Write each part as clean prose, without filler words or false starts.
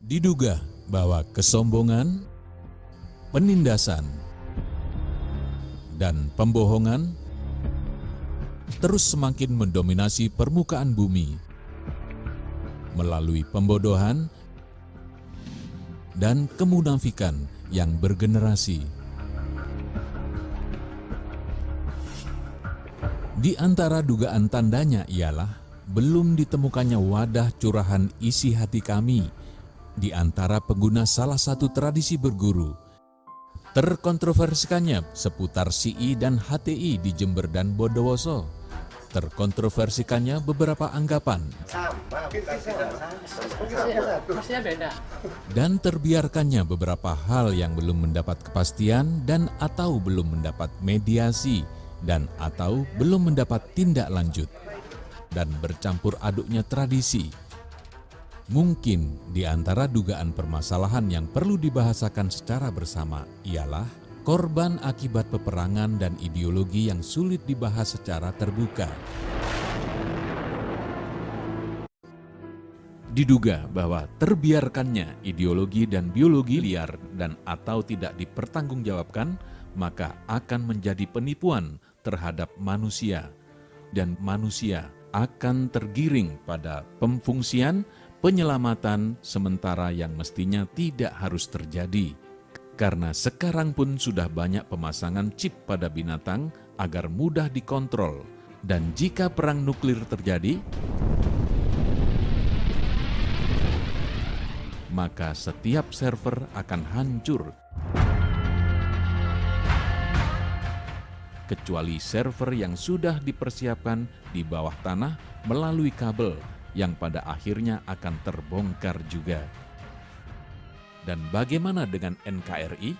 Diduga bahwa kesombongan, penindasan, dan pembohongan terus semakin mendominasi permukaan bumi melalui pembodohan dan kemunafikan yang bergenerasi. Di antara dugaan tandanya ialah belum ditemukannya wadah curahan isi hati kami di antara pengguna salah satu tradisi berguru. Terkontroversikannya seputar CI dan HTI di Jember dan Bondowoso. Terkontroversikannya beberapa anggapan. Dan terbiarkannya beberapa hal yang belum mendapat kepastian dan atau belum mendapat mediasi dan atau belum mendapat tindak lanjut. Dan bercampur aduknya tradisi. Mungkin di antara dugaan permasalahan yang perlu dibahasakan secara bersama ialah korban akibat peperangan dan ideologi yang sulit dibahas secara terbuka. Diduga bahwa terbiarkannya ideologi dan biologi liar dan atau tidak dipertanggungjawabkan, maka akan menjadi penipuan terhadap manusia, dan manusia akan tergiring pada pemfungsian penyelamatan sementara yang mestinya tidak harus terjadi. Karena sekarang pun sudah banyak pemasangan chip pada binatang agar mudah dikontrol. Dan jika perang nuklir terjadi, maka setiap server akan hancur. Kecuali server yang sudah dipersiapkan di bawah tanah melalui kabel, yang pada akhirnya akan terbongkar juga. Dan bagaimana dengan NKRI?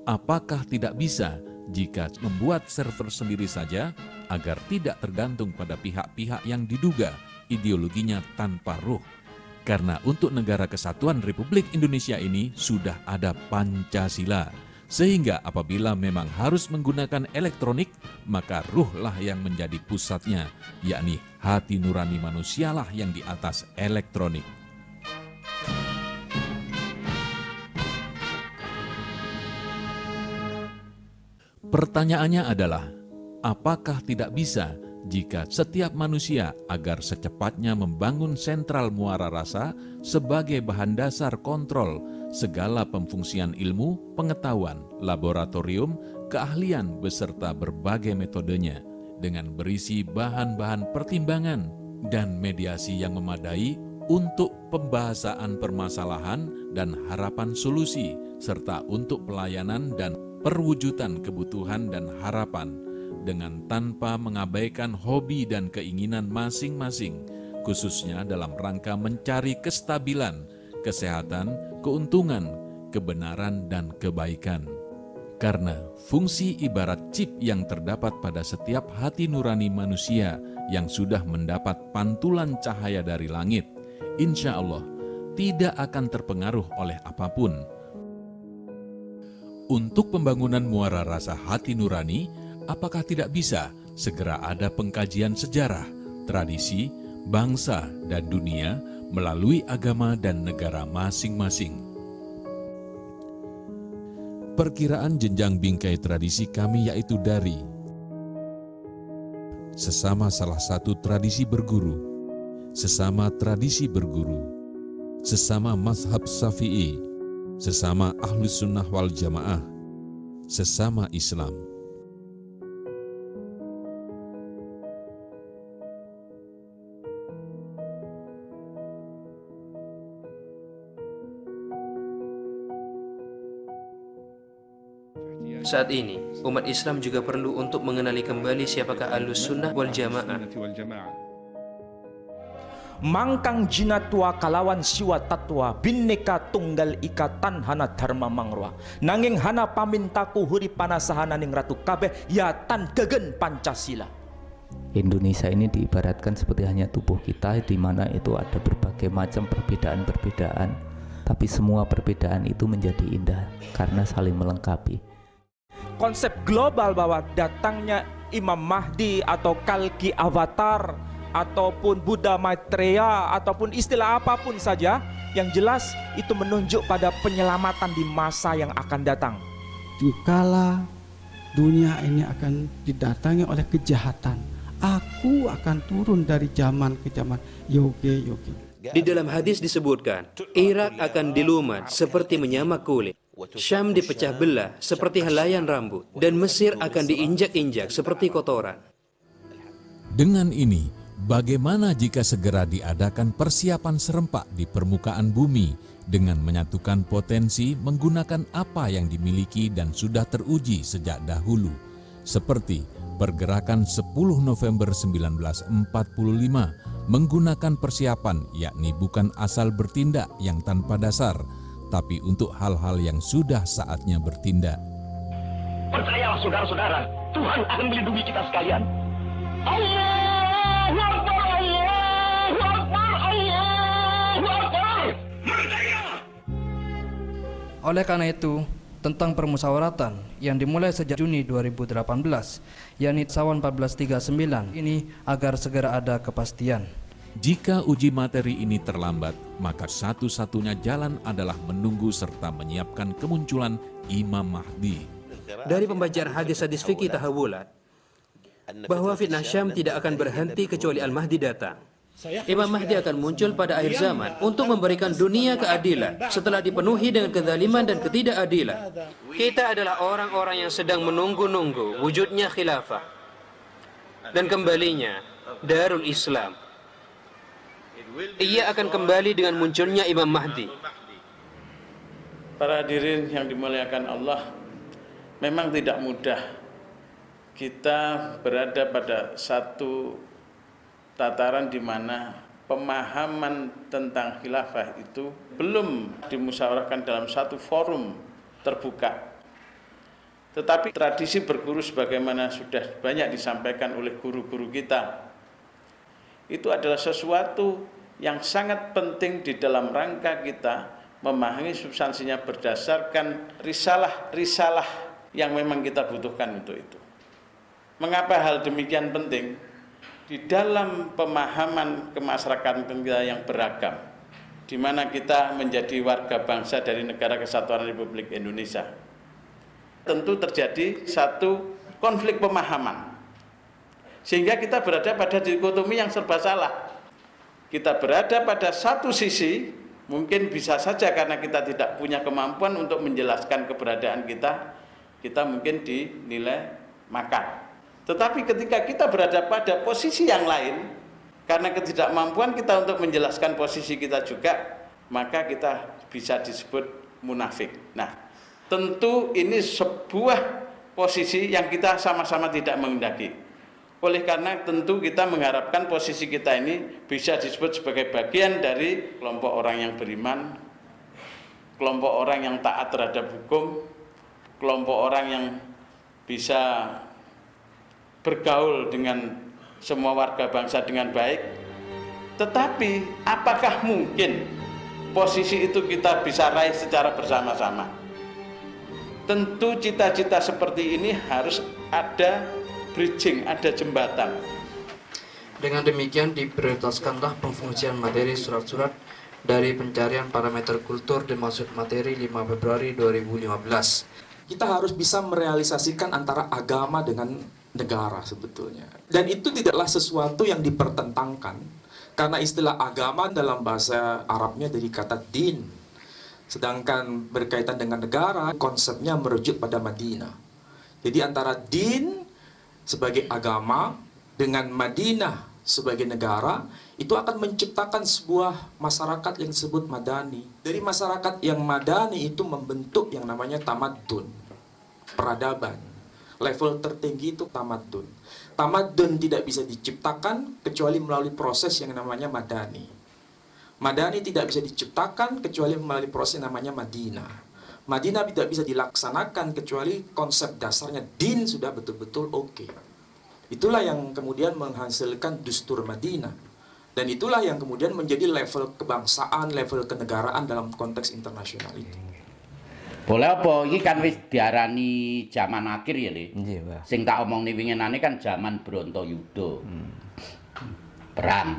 Apakah tidak bisa jika membuat server sendiri saja agar tidak tergantung pada pihak-pihak yang diduga ideologinya tanpa ruh? Karena untuk Negara Kesatuan Republik Indonesia ini sudah ada Pancasila. Sehingga apabila memang harus menggunakan elektronik, maka ruhlah yang menjadi pusatnya, yakni hati nurani manusialah yang di atas elektronik. Pertanyaannya adalah, apakah tidak bisa jika setiap manusia agar secepatnya membangun sentral muara rasa sebagai bahan dasar kontrol segala pemfungsian ilmu, pengetahuan, laboratorium, keahlian beserta berbagai metodenya dengan berisi bahan-bahan pertimbangan dan mediasi yang memadai untuk pembahasan permasalahan dan harapan solusi serta untuk pelayanan dan perwujudan kebutuhan dan harapan dengan tanpa mengabaikan hobi dan keinginan masing-masing, khususnya dalam rangka mencari kestabilan, kesehatan, keuntungan, kebenaran, dan kebaikan. Karena fungsi ibarat chip yang terdapat pada setiap hati nurani manusia yang sudah mendapat pantulan cahaya dari langit, insya Allah tidak akan terpengaruh oleh apapun. Untuk pembangunan muara rasa hati nurani, apakah tidak bisa segera ada pengkajian sejarah, tradisi, bangsa, dan dunia melalui agama dan negara masing-masing? Perkiraan jenjang bingkai tradisi kami yaitu dari sesama salah satu tradisi berguru, sesama tradisi berguru, sesama mazhab Syafi'i, sesama Ahlus Sunnah wal Jamaah, sesama Islam. Saat ini, umat Islam juga perlu untuk mengenali kembali siapakah Ahlus Sunnah wal Jamaah. Mangkang jinatua kalawan siwa tatwa bineka tunggal ika tanhana dharma mangrwa nanging hana pamintaku huri panasahana ning ratu kabeh ya tan gegen Pancasila. Indonesia ini diibaratkan seperti hanya tubuh kita, di mana itu ada berbagai macam perbedaan-perbedaan, tapi semua perbedaan itu menjadi indah karena saling melengkapi. Konsep global bahwa datangnya Imam Mahdi atau Kalki Avatar ataupun Buddha Maitreya ataupun istilah apapun saja Yang jelas itu menunjuk pada penyelamatan di masa yang akan datang. Jikalau dunia ini akan didatangi oleh kejahatan, aku akan turun dari zaman ke zaman. Yoge. Di dalam hadis disebutkan, Irak akan dilumat seperti menyamak kulit, Syam dipecah belah seperti helaian rambut, dan Mesir akan diinjak-injak seperti kotoran. Dengan ini, bagaimana jika segera diadakan persiapan serempak di permukaan bumi dengan menyatukan potensi menggunakan apa yang dimiliki dan sudah teruji sejak dahulu, seperti pergerakan 10 November 1945 menggunakan persiapan, yakni bukan asal bertindak yang tanpa dasar, tapi untuk hal-hal yang sudah saatnya bertindak. Percayalah saudara-saudara, Tuhan akan melindungi kita sekalian. Allahu Akbar, Allahu Akbar, Allahu Akbar. Merdeka! Oleh karena itu, tentang permusyawaratan yang dimulai sejak Juni 2018, yakni Sawan 1439 ini agar segera ada kepastian. Jika uji materi ini terlambat, maka satu-satunya jalan adalah menunggu serta menyiapkan kemunculan Imam Mahdi. Dari pembacaan hadis-hadis fikih tahawulat, bahwa fitnah Syam tidak akan berhenti kecuali Al-Mahdi datang. Imam Mahdi akan muncul pada akhir zaman untuk memberikan dunia keadilan setelah dipenuhi dengan kezaliman dan ketidakadilan. Kita adalah orang-orang yang sedang menunggu-nunggu wujudnya khilafah dan kembalinya Darul Islam. Ia akan kembali dengan munculnya Imam Mahdi. Para hadirin yang dimuliakan Allah, memang tidak mudah kita berada pada satu tataran di mana pemahaman tentang khilafah itu belum dimusyawarahkan dalam satu forum terbuka. Tetapi tradisi berguru sebagaimana sudah banyak disampaikan oleh guru-guru kita, itu adalah sesuatu yang sangat penting di dalam rangka kita memahami substansinya berdasarkan risalah yang memang kita butuhkan untuk itu. Mengapa hal demikian penting? Di dalam pemahaman kemasyarakatan kita yang beragam, di mana kita menjadi warga bangsa dari Negara Kesatuan Republik Indonesia, tentu terjadi satu konflik pemahaman, sehingga kita berada pada dikotomi yang serba salah. Kita berada pada satu sisi, mungkin bisa saja karena kita tidak punya kemampuan untuk menjelaskan keberadaan kita mungkin dinilai makar. Tetapi ketika kita berada pada posisi yang lain, karena ketidakmampuan kita untuk menjelaskan posisi kita juga, maka kita bisa disebut munafik. Nah, tentu ini sebuah posisi yang kita sama-sama tidak menghendaki. Oleh karena tentu kita mengharapkan posisi kita ini bisa disebut sebagai bagian dari kelompok orang yang beriman, kelompok orang yang taat terhadap hukum, kelompok orang yang bisa bergaul dengan semua warga bangsa dengan baik. Tetapi apakah mungkin posisi itu kita bisa raih secara bersama-sama? Tentu cita-cita seperti ini harus ada bridging, ada jembatan. Dengan demikian diprioritaskanlah pemfungsian materi surat-surat dari pencarian parameter kultur dimaksud materi 5 Februari 2015. Kita harus bisa merealisasikan antara agama dengan negara sebetulnya. Dan itu tidaklah sesuatu yang dipertentangkan. Karena istilah agama dalam bahasa Arabnya dari kata din. Sedangkan berkaitan dengan negara, konsepnya merujuk pada Madinah. Jadi antara din sebagai agama dengan Madinah sebagai negara, itu akan menciptakan sebuah masyarakat yang disebut madani. Dari masyarakat yang madani itu membentuk yang namanya tamadun, peradaban. Level tertinggi itu tamadun. Tamadun tidak bisa diciptakan kecuali melalui proses yang namanya madani. Madani tidak bisa diciptakan kecuali melalui proses yang namanya Madinah. Madinah tidak bisa dilaksanakan kecuali konsep dasarnya din sudah betul-betul oke. Itulah yang kemudian menghasilkan Dustur Madinah. Dan itulah yang kemudian menjadi level kebangsaan, level kenegaraan dalam konteks internasional itu. Boleh apa? Ini kan wis diarani zaman akhir ya, Le. Nggih, Pak. Sing tak omongni winginane kan zaman Brontoyuda. Perang.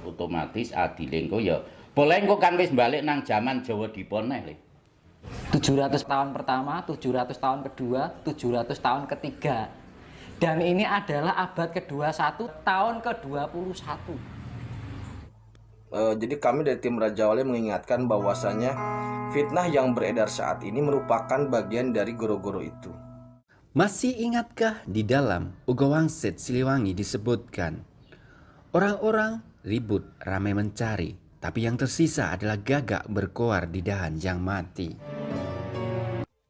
Otomatis adile engko ya Boleh engko kan wis balik nang zaman Jawa Dipa neh le. 700 tahun pertama, 700 tahun kedua, 700 tahun ketiga. Dan ini adalah abad ke-21, tahun ke-21. Jadi kami dari tim Raja Wali mengingatkan bahwasanya fitnah yang beredar saat ini merupakan bagian dari goro-goro itu. Masih ingatkah di dalam Uga Wangsit Siliwangi disebutkan, orang-orang ribut ramai mencari, tapi yang tersisa adalah gagak berkoar di dahan yang mati.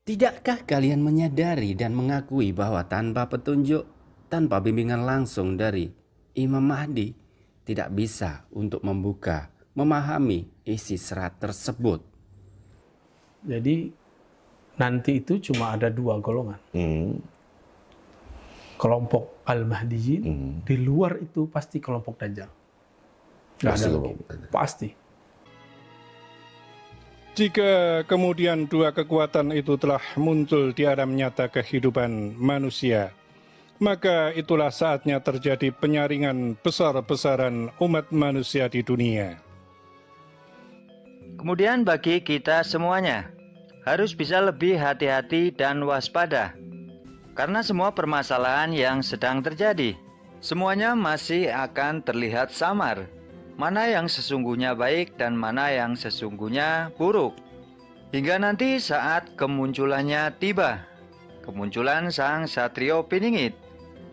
Tidakkah kalian menyadari dan mengakui bahwa tanpa petunjuk, tanpa bimbingan langsung dari Imam Mahdi, tidak bisa untuk membuka, memahami isi serat tersebut? Jadi nanti itu cuma ada dua golongan. Kelompok Al-Mahdiyin, di luar itu pasti kelompok Dajjal. Nggak ada lagi. Pasti. Jika kemudian dua kekuatan itu telah muncul di alam nyata kehidupan manusia, maka itulah saatnya terjadi penyaringan besar-besaran umat manusia di dunia. Kemudian bagi kita semuanya, harus bisa lebih hati-hati dan waspada. Karena semua permasalahan yang sedang terjadi, semuanya masih akan terlihat samar. Mana yang sesungguhnya baik dan mana yang sesungguhnya buruk. Hingga nanti saat kemunculannya tiba. Kemunculan sang Satrio Piningit,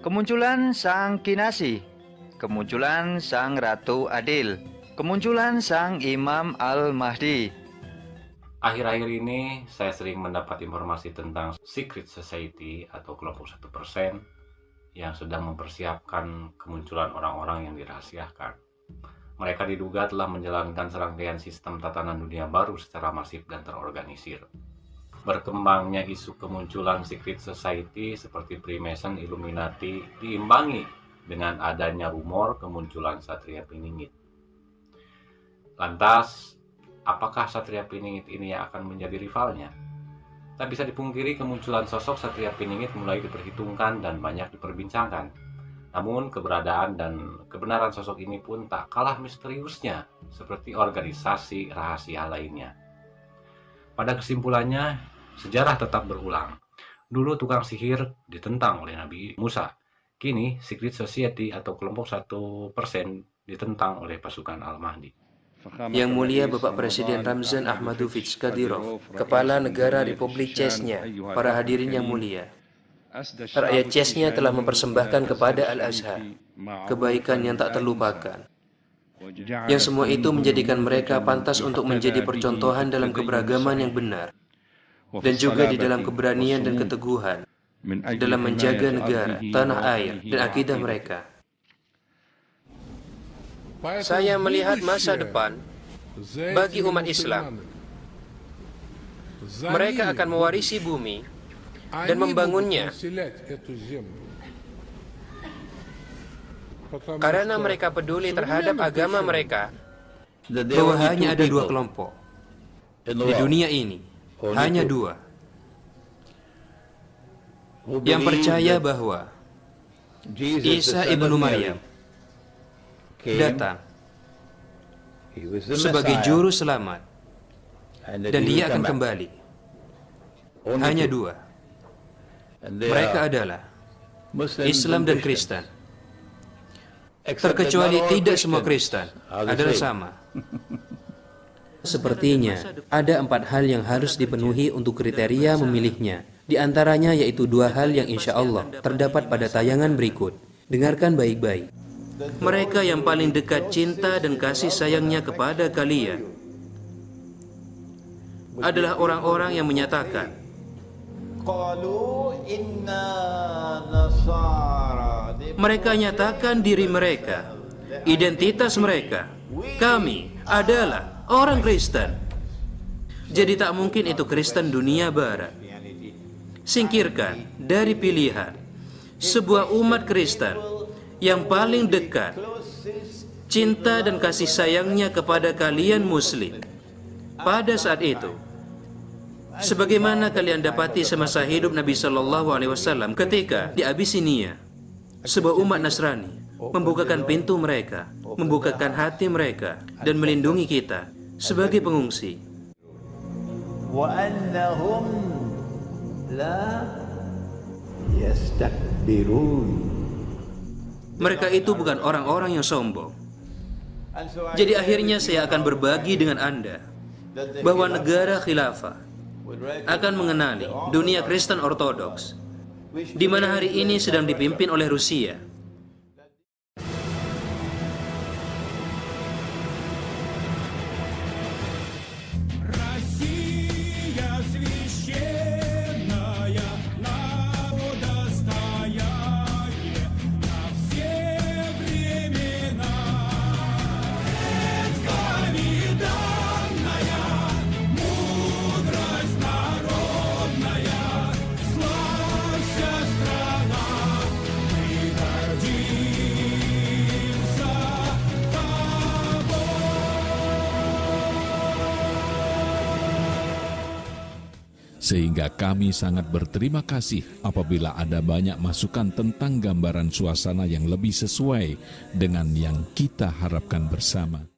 kemunculan sang Kinasi, kemunculan sang Ratu Adil, kemunculan sang Imam Al-Mahdi. Akhir-akhir ini saya sering mendapat informasi tentang Secret Society atau kelompok 1% yang sedang mempersiapkan kemunculan orang-orang yang dirahasiakan. Mereka diduga telah menjalankan serangkaian sistem tatanan dunia baru secara masif dan terorganisir. Berkembangnya isu kemunculan Secret Society seperti Freemason, Illuminati diimbangi dengan adanya rumor kemunculan Satria Piningit. Lantas, apakah Satria Piningit ini yang akan menjadi rivalnya? Tak bisa dipungkiri kemunculan sosok Satria Piningit mulai diperhitungkan dan banyak diperbincangkan. Namun keberadaan dan kebenaran sosok ini pun tak kalah misteriusnya seperti organisasi rahasia lainnya. Pada kesimpulannya, sejarah tetap berulang. Dulu tukang sihir ditentang oleh Nabi Musa. Kini Secret Society atau kelompok 1% ditentang oleh pasukan Al-Mahdi. Yang mulia Bapak Presiden Ramzan Ahmadovich Kadyrov, Kepala Negara Republik Chechnya, para hadirin yang mulia. Rakyat Chechnya telah mempersembahkan kepada Al-Azhar kebaikan yang tak terlupakan. Yang semua itu menjadikan mereka pantas untuk menjadi percontohan dalam keberagaman yang benar dan juga di dalam keberanian dan keteguhan dalam menjaga negara, tanah air, dan akidah mereka. Saya melihat masa depan bagi umat Islam. Mereka akan mewarisi bumi dan membangunnya karena mereka peduli terhadap agama mereka, bahwa hanya ada dua kelompok di dunia ini, hanya dua yang percaya bahwa Isa ibnu Maryam datang sebagai juru selamat dan dia akan kembali. Hanya dua. Mereka adalah Islam dan Kristen. Terkecuali tidak semua Kristen adalah sama. Sepertinya ada 4 hal yang harus dipenuhi untuk kriteria memilihnya. Di antaranya yaitu 2 hal yang insya Allah terdapat pada tayangan berikut. Dengarkan baik-baik. Mereka yang paling dekat cinta dan kasih sayangnya kepada kalian adalah orang-orang yang menyatakan, mereka nyatakan diri mereka, identitas mereka, kami adalah orang Kristen. Jadi tak mungkin itu Kristen dunia barat. Singkirkan dari pilihan sebuah umat Kristen yang paling dekat cinta dan kasih sayangnya kepada kalian Muslim pada saat itu. Sebagaimana kalian dapati semasa hidup Nabi Shallallahu Alaihi Wasallam ketika di Abisinia, sebuah umat Nasrani membukakan pintu mereka, membukakan hati mereka, dan melindungi kita sebagai pengungsi. وأنهم لا يستكبرون. Mereka itu bukan orang-orang yang sombong. Jadi akhirnya saya akan berbagi dengan Anda bahwa negara khilafah akan mengenali dunia Kristen Ortodoks, di mana hari ini sedang dipimpin oleh Rusia. Sehingga kami sangat berterima kasih apabila ada banyak masukan tentang gambaran suasana yang lebih sesuai dengan yang kita harapkan bersama.